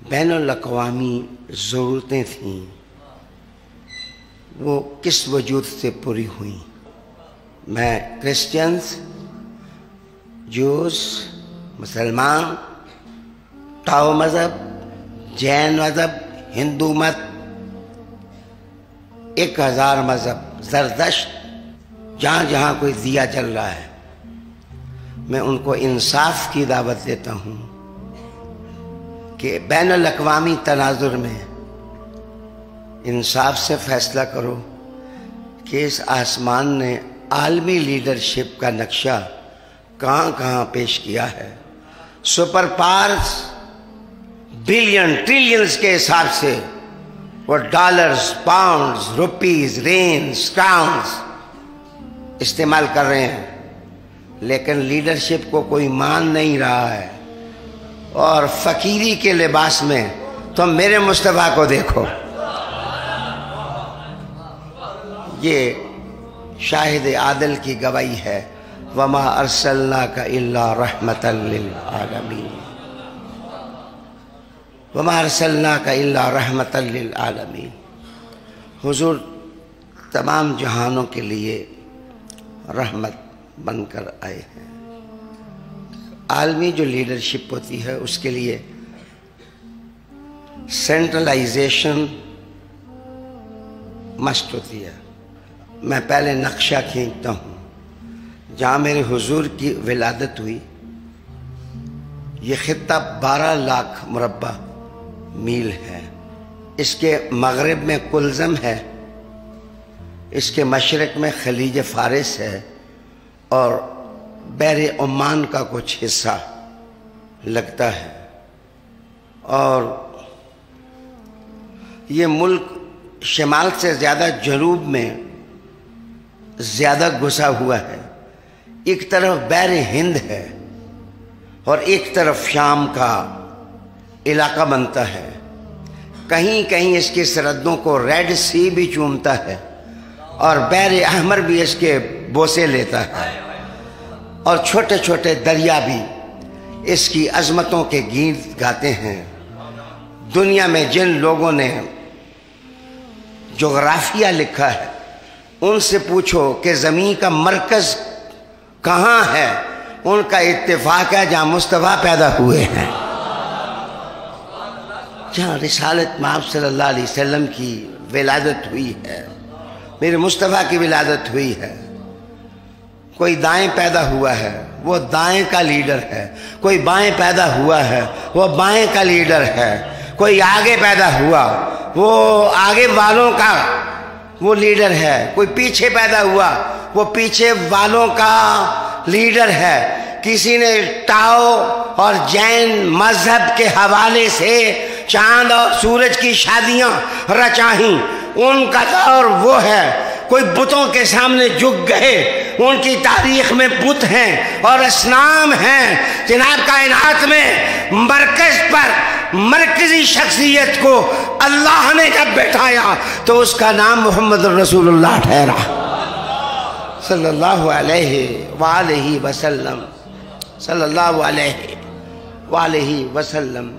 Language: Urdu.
بین الاقوامی ضرورتیں تھیں وہ کس وجود سے پوری ہوئیں؟ میں کرسچنز، جوز، مسلمان، ٹاؤ مذہب، جین مذہب، ہندو مت، 1000 مذہب، زردشت، جہاں جہاں کوئی دیا جل رہا ہے، میں ان کو انصاف کی دعوت دیتا ہوں کہ بین الاقوامی تناظر میں انصاف سے فیصلہ کرو کہ اس آسمان نے عالمی لیڈرشپ کا نقشہ کہاں کہاں پیش کیا ہے۔ سپر پاورز بلین ٹریلینز کے حساب سے وہ ڈالرز، پاؤنڈز، روپیز، رینز، کراؤنز استعمال کر رہے ہیں، لیکن لیڈرشپ کو کوئی مان نہیں رہا ہے۔ اور فقیری کے لباس میں تم میرے مصطفیٰ کو دیکھو، یہ شاہد عادل کی گواہی ہے، وَمَا أَرْسَلْنَاكَ إِلَّا رَحْمَةً لِلْعَالَمِينَ، وَمَا أَرْسَلْنَاكَ إِلَّا رَحْمَةً لِلْعَالَمِينَ۔ حضور تمام جہانوں کے لیے رحمت بن کر آئے ہیں۔ عالمی جو لیڈرشپ ہوتی ہے اس کے لیے سینٹرلائزیشن مسٹ ہوتی ہے۔ میں پہلے نقشہ کھینچتا ہوں جہاں میرے حضور کی ولادت ہوئی، یہ خطہ 12 لاکھ مربع میل ہے۔ اس کے مغرب میں کلزم ہے، اس کے مشرق میں خلیج فارس ہے، اور بحر عمان کا کچھ حصہ لگتا ہے۔ اور یہ ملک شمال سے زیادہ جنوب میں زیادہ گھسا ہوا ہے۔ ایک طرف بحر ہند ہے اور ایک طرف شام کا علاقہ بنتا ہے۔ کہیں کہیں اس کی سرحدوں کو ریڈ سی بھی چومتا ہے اور بحر احمر بھی اس کے بوسے لیتا ہے، اور چھوٹے چھوٹے دریا بھی اس کی عظمتوں کے گیت گاتے ہیں۔ دنیا میں جن لوگوں نے جغرافیہ لکھا ہے ان سے پوچھو کہ زمین کا مرکز کہاں ہے، ان کا اتفاق ہے جہاں مصطفیٰ پیدا ہوئے ہیں، جہاں رسالت مآب صلی اللہ علیہ وسلم کی ولادت ہوئی ہے، میرے مصطفیٰ کی ولادت ہوئی ہے۔ کوئی دائیں پیدا ہوا ہے وہ دائیں کا لیڈر ہے، کوئی بائیں پیدا ہوا ہے وہ بائیں کا لیڈر ہے، کوئی آگے پیدا ہوا وہ آگے والوں کا وہ لیڈر ہے، کوئی پیچھے پیدا ہوا وہ پیچھے والوں کا لیڈر ہے۔ کسی نے ٹاؤ اور جین مذہب کے حوالے سے چاند اور سورج کی شادیاں رچائیں، ان کا دور وہ ہے۔ کوئی بتوں کے سامنے جھک گئے، ان کی تاریخ میں بت ہیں اور اصنام ہیں۔ جناب کائنات میں مرکز پر مرکزی شخصیت کو اللہ نے جب بیٹھایا تو اس کا نام محمد رسول اللہ ٹھہرا صلی اللہ علیہ وآلہ وسلم، صلی اللہ علیہ وآلہ وسلم۔